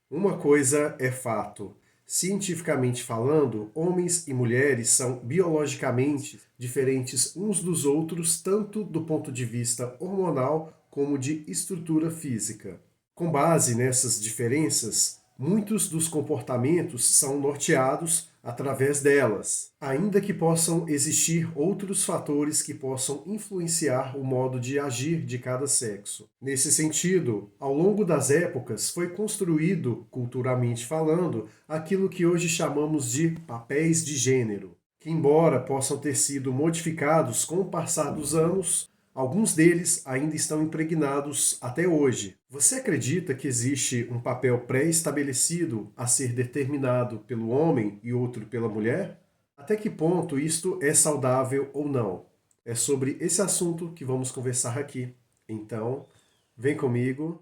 Uma coisa é fato. Cientificamente falando, homens e mulheres são biologicamente diferentes uns dos outros, tanto do ponto de vista hormonal como de estrutura física. Com base nessas diferenças, muitos dos comportamentos são norteados através delas, ainda que possam existir outros fatores que possam influenciar o modo de agir de cada sexo. Nesse sentido, ao longo das épocas foi construído, culturalmente falando, aquilo que hoje chamamos de papéis de gênero, que embora possam ter sido modificados com o passar dos anos, alguns deles ainda estão impregnados até hoje. Você acredita que existe um papel pré-estabelecido a ser determinado pelo homem e outro pela mulher? Até que ponto isto é saudável ou não? É sobre esse assunto que vamos conversar aqui. Então, vem comigo.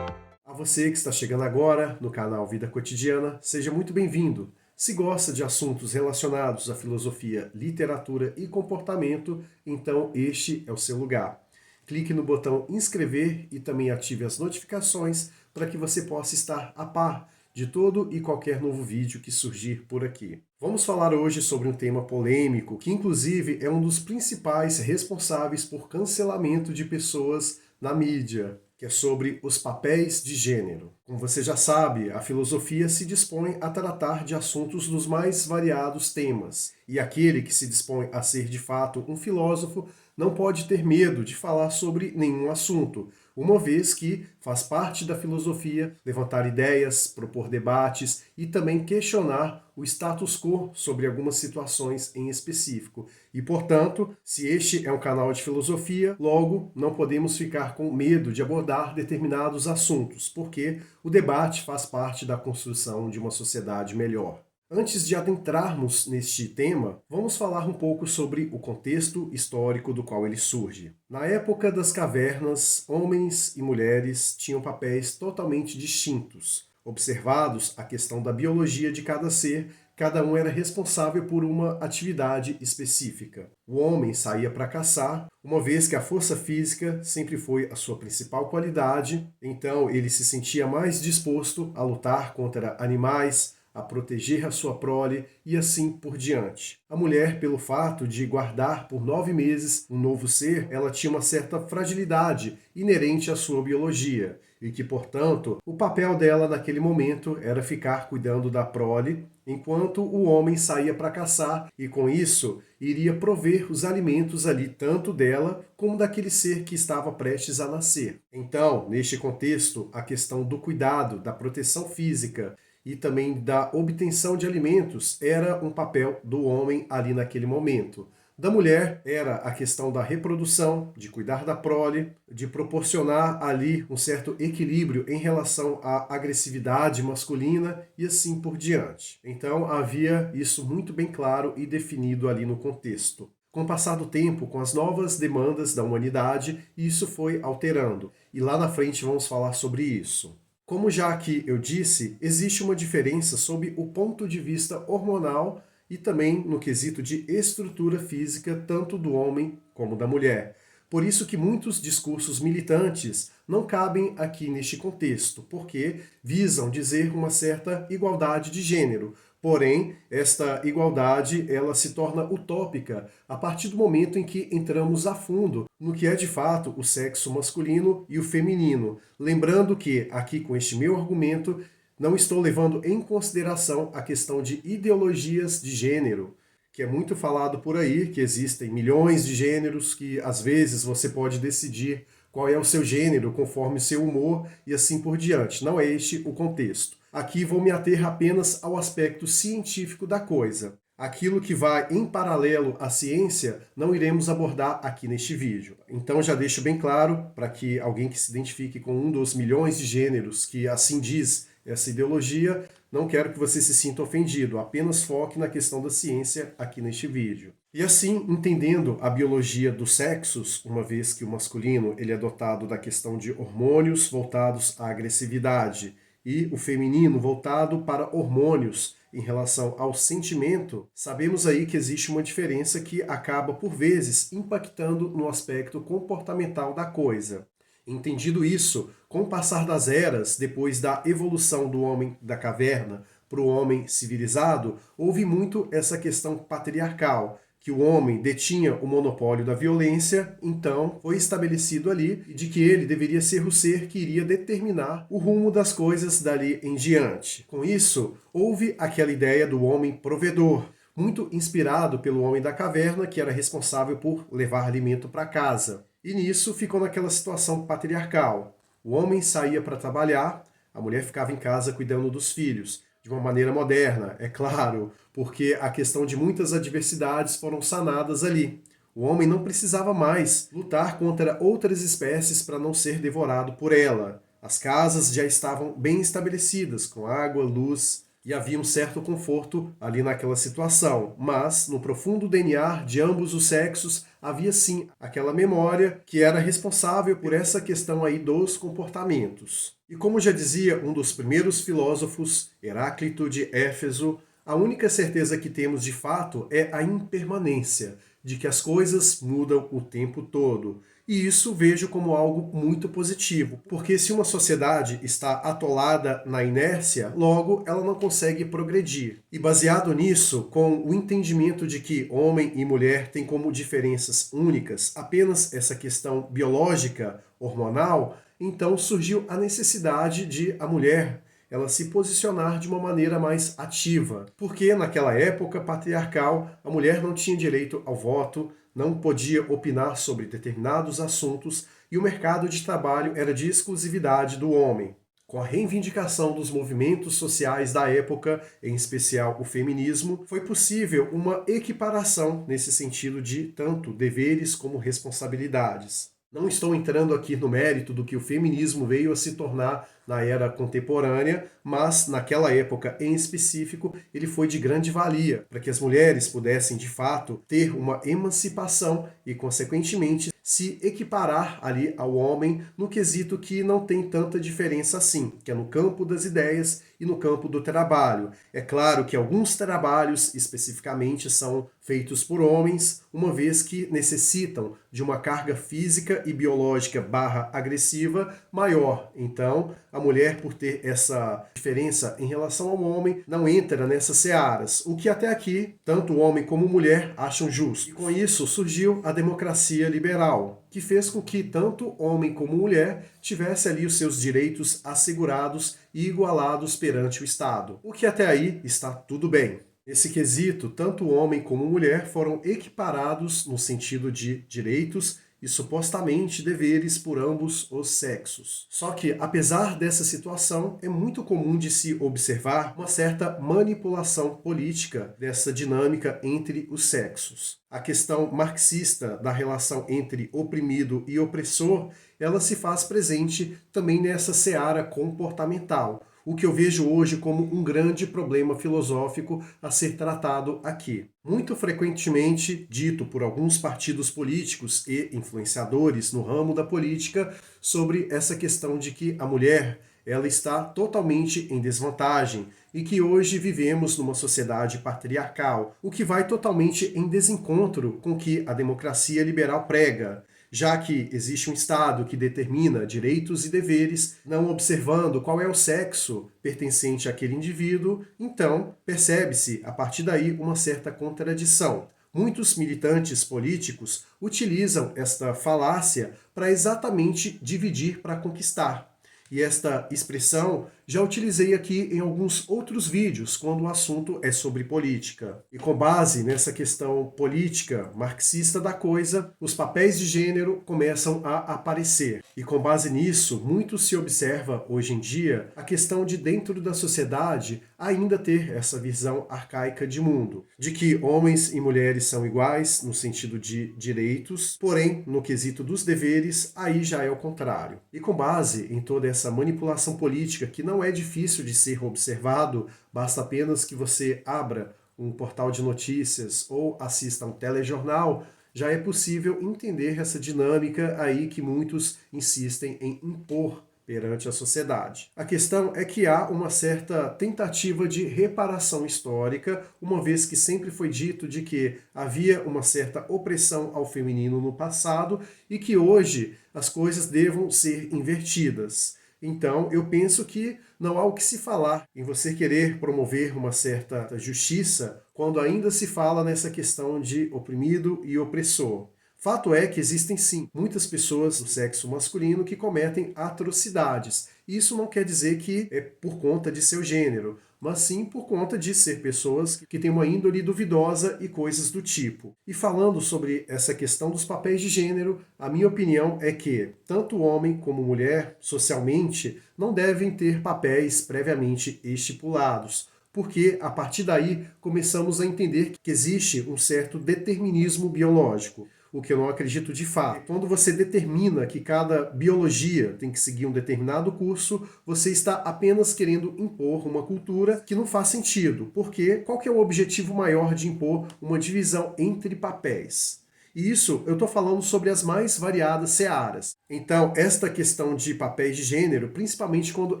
A você que está chegando agora no canal Vida Cotidiana, seja muito bem-vindo. Se gosta de assuntos relacionados à filosofia, literatura e comportamento, então este é o seu lugar. Clique no botão inscrever e também ative as notificações para que você possa estar a par de todo e qualquer novo vídeo que surgir por aqui. Vamos falar hoje sobre um tema polêmico, que inclusive é um dos principais responsáveis por cancelamento de pessoas na mídia, que é sobre os papéis de gênero. Como você já sabe, a filosofia se dispõe a tratar de assuntos dos mais variados temas, e aquele que se dispõe a ser de fato um filósofo não pode ter medo de falar sobre nenhum assunto, uma vez que faz parte da filosofia levantar ideias, propor debates e também questionar o status quo sobre algumas situações em específico. E, portanto, se este é um canal de filosofia, logo não podemos ficar com medo de abordar determinados assuntos, porque o debate faz parte da construção de uma sociedade melhor. Antes de adentrarmos neste tema, vamos falar um pouco sobre o contexto histórico do qual ele surge. Na época das cavernas, homens e mulheres tinham papéis totalmente distintos. Observados a questão da biologia de cada ser, cada um era responsável por uma atividade específica. O homem saía para caçar, uma vez que a força física sempre foi a sua principal qualidade, então ele se sentia mais disposto a lutar contra animais, a proteger a sua prole e assim por diante. A mulher, pelo fato de guardar por 9 meses um novo ser, ela tinha uma certa fragilidade inerente à sua biologia e que, portanto, o papel dela naquele momento era ficar cuidando da prole, enquanto o homem saía para caçar e, com isso, iria prover os alimentos ali tanto dela como daquele ser que estava prestes a nascer. Então, neste contexto, a questão do cuidado, da proteção física e também da obtenção de alimentos era um papel do homem ali naquele momento. Da mulher era a questão da reprodução, de cuidar da prole, de proporcionar ali um certo equilíbrio em relação à agressividade masculina e assim por diante. Então havia isso muito bem claro e definido ali no contexto. Com o passar do tempo, com as novas demandas da humanidade, isso foi alterando. E lá na frente vamos falar sobre isso. Como já aqui eu disse, existe uma diferença sob o ponto de vista hormonal e também no quesito de estrutura física, tanto do homem como da mulher. Por isso que muitos discursos militantes não cabem aqui neste contexto, porque visam dizer uma certa igualdade de gênero. Porém, esta igualdade ela se torna utópica a partir do momento em que entramos a fundo no que é de fato o sexo masculino e o feminino. Lembrando que, aqui com este meu argumento, não estou levando em consideração a questão de ideologias de gênero, que é muito falado por aí, que existem milhões de gêneros, que às vezes você pode decidir qual é o seu gênero conforme o seu humor e assim por diante. Não é este o contexto. Aqui vou me ater apenas ao aspecto científico da coisa. Aquilo que vai em paralelo à ciência, não iremos abordar aqui neste vídeo. Então já deixo bem claro, para que alguém que se identifique com um dos milhões de gêneros que assim diz essa ideologia, não quero que você se sinta ofendido, apenas foque na questão da ciência aqui neste vídeo. E assim, entendendo a biologia dos sexos, uma vez que o masculino ele é dotado da questão de hormônios voltados à agressividade e o feminino voltado para hormônios em relação ao sentimento, sabemos aí que existe uma diferença que acaba, por vezes, impactando no aspecto comportamental da coisa. Entendido isso, com o passar das eras, depois da evolução do homem da caverna para o homem civilizado, houve muito essa questão patriarcal, que o homem detinha o monopólio da violência, então foi estabelecido ali de que ele deveria ser o ser que iria determinar o rumo das coisas dali em diante. Com isso, houve aquela ideia do homem provedor, muito inspirado pelo homem da caverna, que era responsável por levar alimento para casa. E nisso ficou naquela situação patriarcal. O homem saía para trabalhar, a mulher ficava em casa cuidando dos filhos. De uma maneira moderna, é claro, porque a questão de muitas adversidades foram sanadas ali. O homem não precisava mais lutar contra outras espécies para não ser devorado por ela. As casas já estavam bem estabelecidas, com água, luz, e havia um certo conforto ali naquela situação. Mas, no profundo DNA de ambos os sexos, havia sim aquela memória que era responsável por essa questão aí dos comportamentos. E como já dizia um dos primeiros filósofos, Heráclito de Éfeso, a única certeza que temos de fato é a impermanência, de que as coisas mudam o tempo todo. E isso vejo como algo muito positivo, porque se uma sociedade está atolada na inércia, logo ela não consegue progredir. E baseado nisso, com o entendimento de que homem e mulher têm como diferenças únicas apenas essa questão biológica, hormonal, então surgiu a necessidade de a mulher ela se posicionar de uma maneira mais ativa, porque naquela época patriarcal a mulher não tinha direito ao voto, não podia opinar sobre determinados assuntos e o mercado de trabalho era de exclusividade do homem. Com a reivindicação dos movimentos sociais da época, em especial o feminismo, foi possível uma equiparação nesse sentido de tanto deveres como responsabilidades. Não estou entrando aqui no mérito do que o feminismo veio a se tornar na era contemporânea, mas naquela época em específico ele foi de grande valia para que as mulheres pudessem de fato ter uma emancipação e consequentemente se equiparar ali ao homem no quesito que não tem tanta diferença assim, que é no campo das ideias e no campo do trabalho. É claro que alguns trabalhos especificamente são feitos por homens, uma vez que necessitam de uma carga física e biológica barra agressiva maior. Então, a mulher, por ter essa diferença em relação ao homem, não entra nessas searas, o que até aqui, tanto homem como mulher acham justo. E com isso surgiu a democracia liberal, que fez com que tanto homem como mulher tivesse ali os seus direitos assegurados e igualados perante o Estado, o que até aí está tudo bem. Nesse quesito, tanto homem como mulher foram equiparados no sentido de direitos e supostamente deveres por ambos os sexos. Só que, apesar dessa situação, é muito comum de se observar uma certa manipulação política dessa dinâmica entre os sexos. A questão marxista da relação entre oprimido e opressor, ela se faz presente também nessa seara comportamental, o que eu vejo hoje como um grande problema filosófico a ser tratado aqui. Muito frequentemente dito por alguns partidos políticos e influenciadores no ramo da política sobre essa questão de que a mulher ela está totalmente em desvantagem e que hoje vivemos numa sociedade patriarcal, o que vai totalmente em desencontro com o que a democracia liberal prega, já que existe um Estado que determina direitos e deveres, não observando qual é o sexo pertencente àquele indivíduo, então percebe-se a partir daí uma certa contradição. Muitos militantes políticos utilizam esta falácia para exatamente dividir para conquistar. E esta expressão já utilizei aqui em alguns outros vídeos, quando o assunto é sobre política. E com base nessa questão política, marxista da coisa, os papéis de gênero começam a aparecer. E com base nisso, muito se observa hoje em dia a questão de dentro da sociedade ainda ter essa visão arcaica de mundo, de que homens e mulheres são iguais no sentido de direitos, porém, no quesito dos deveres, aí já é o contrário. E com base em toda essa manipulação política que não é difícil de ser observado, basta apenas que você abra um portal de notícias ou assista a um telejornal, já é possível entender essa dinâmica aí que muitos insistem em impor perante a sociedade. A questão é que há uma certa tentativa de reparação histórica, uma vez que sempre foi dito de que havia uma certa opressão ao feminino no passado e que hoje as coisas devam ser invertidas. Então, eu penso que não há o que se falar em você querer promover uma certa justiça quando ainda se fala nessa questão de oprimido e opressor. Fato é que existem sim muitas pessoas do sexo masculino que cometem atrocidades. Isso não quer dizer que é por conta de seu gênero, mas sim por conta de ser pessoas que têm uma índole duvidosa e coisas do tipo. E falando sobre essa questão dos papéis de gênero, a minha opinião é que tanto homem como mulher, socialmente, não devem ter papéis previamente estipulados, porque a partir daí começamos a entender que existe um certo determinismo biológico, o que eu não acredito de fato. Quando você determina que cada biologia tem que seguir um determinado curso, você está apenas querendo impor uma cultura que não faz sentido, porque qual que é o objetivo maior de impor uma divisão entre papéis? E isso eu estou falando sobre as mais variadas searas. Então, esta questão de papéis de gênero, principalmente quando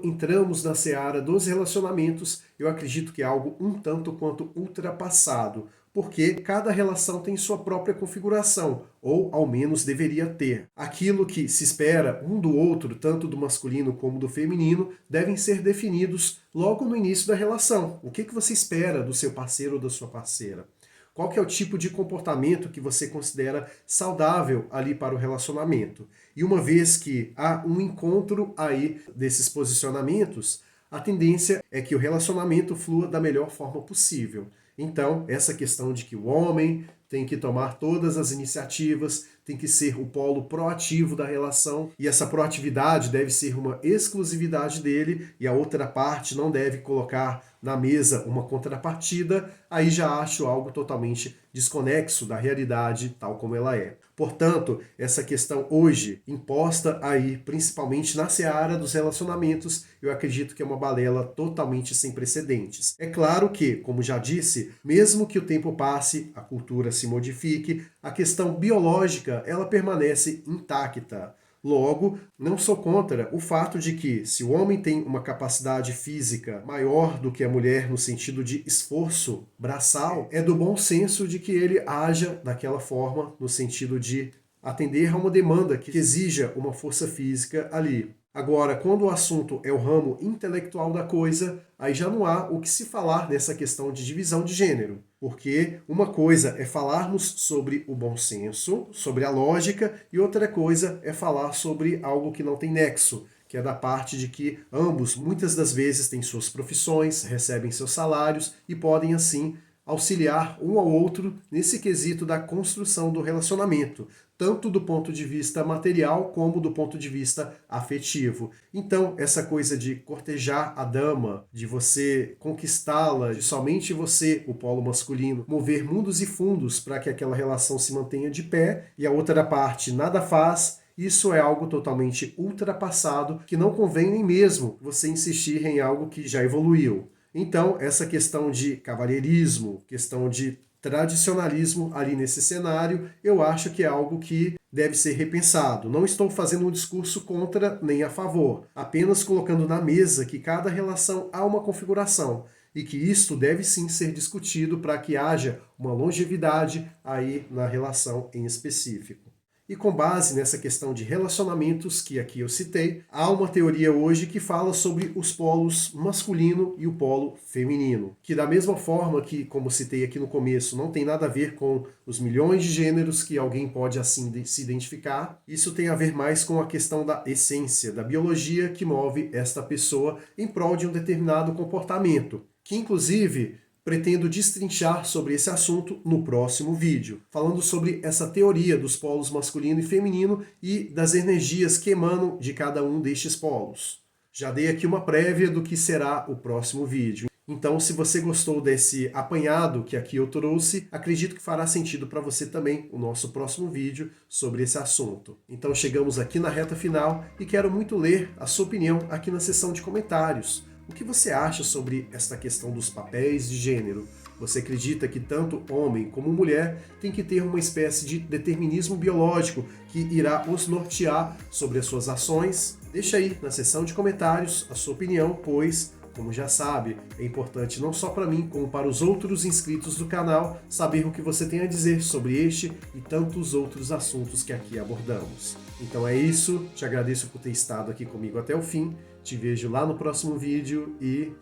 entramos na seara dos relacionamentos, eu acredito que é algo um tanto quanto ultrapassado, porque cada relação tem sua própria configuração, ou ao menos deveria ter. Aquilo que se espera um do outro, tanto do masculino como do feminino, devem ser definidos logo no início da relação. O que você espera do seu parceiro ou da sua parceira? Qual que é o tipo de comportamento que você considera saudável ali para o relacionamento? E uma vez que há um encontro aí desses posicionamentos, a tendência é que o relacionamento flua da melhor forma possível. Então, essa questão de que o homem tem que tomar todas as iniciativas, tem que ser o polo proativo da relação, e essa proatividade deve ser uma exclusividade dele, e a outra parte não deve colocar na mesa uma contrapartida, aí já acho algo totalmente desconexo da realidade tal como ela é. Portanto, essa questão hoje imposta aí, principalmente na seara dos relacionamentos, eu acredito que é uma balela totalmente sem precedentes. É claro que, como já disse, mesmo que o tempo passe, a cultura se modifique, a questão biológica ela permanece intacta. Logo, não sou contra o fato de que, se o homem tem uma capacidade física maior do que a mulher no sentido de esforço braçal, é do bom senso de que ele haja daquela forma, no sentido de atender a uma demanda que exija uma força física ali. Agora, quando o assunto é o ramo intelectual da coisa, aí já não há o que se falar nessa questão de divisão de gênero. Porque uma coisa é falarmos sobre o bom senso, sobre a lógica, e outra coisa é falar sobre algo que não tem nexo, que é da parte de que ambos, muitas das vezes, têm suas profissões, recebem seus salários e podem, assim, auxiliar um ao outro nesse quesito da construção do relacionamento, tanto do ponto de vista material como do ponto de vista afetivo. Então, essa coisa de cortejar a dama, de você conquistá-la, de somente você, o polo masculino, mover mundos e fundos para que aquela relação se mantenha de pé e a outra parte nada faz, isso é algo totalmente ultrapassado que não convém nem mesmo você insistir em algo que já evoluiu. Então, essa questão de cavalheirismo, questão de tradicionalismo ali nesse cenário, eu acho que é algo que deve ser repensado. Não estou fazendo um discurso contra nem a favor, apenas colocando na mesa que cada relação há uma configuração e que isto deve sim ser discutido para que haja uma longevidade aí na relação em específico. E com base nessa questão de relacionamentos que aqui eu citei, há uma teoria hoje que fala sobre os polos masculino e o polo feminino, que da mesma forma que, como citei aqui no começo, não tem nada a ver com os milhões de gêneros que alguém pode assim se identificar, isso tem a ver mais com a questão da essência, da biologia que move esta pessoa em prol de um determinado comportamento, que inclusive pretendo destrinchar sobre esse assunto no próximo vídeo, falando sobre essa teoria dos polos masculino e feminino e das energias que emanam de cada um destes polos. Já dei aqui uma prévia do que será o próximo vídeo. Então, se você gostou desse apanhado que aqui eu trouxe, acredito que fará sentido para você também o nosso próximo vídeo sobre esse assunto. Então, chegamos aqui na reta final e quero muito ler a sua opinião aqui na seção de comentários. O que você acha sobre esta questão dos papéis de gênero? Você acredita que tanto homem como mulher tem que ter uma espécie de determinismo biológico que irá os nortear sobre as suas ações? Deixa aí na seção de comentários a sua opinião, pois, como já sabe, é importante não só para mim, como para os outros inscritos do canal saber o que você tem a dizer sobre este e tantos outros assuntos que aqui abordamos. Então é isso, te agradeço por ter estado aqui comigo até o fim, te vejo lá no próximo vídeo e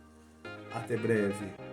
até breve.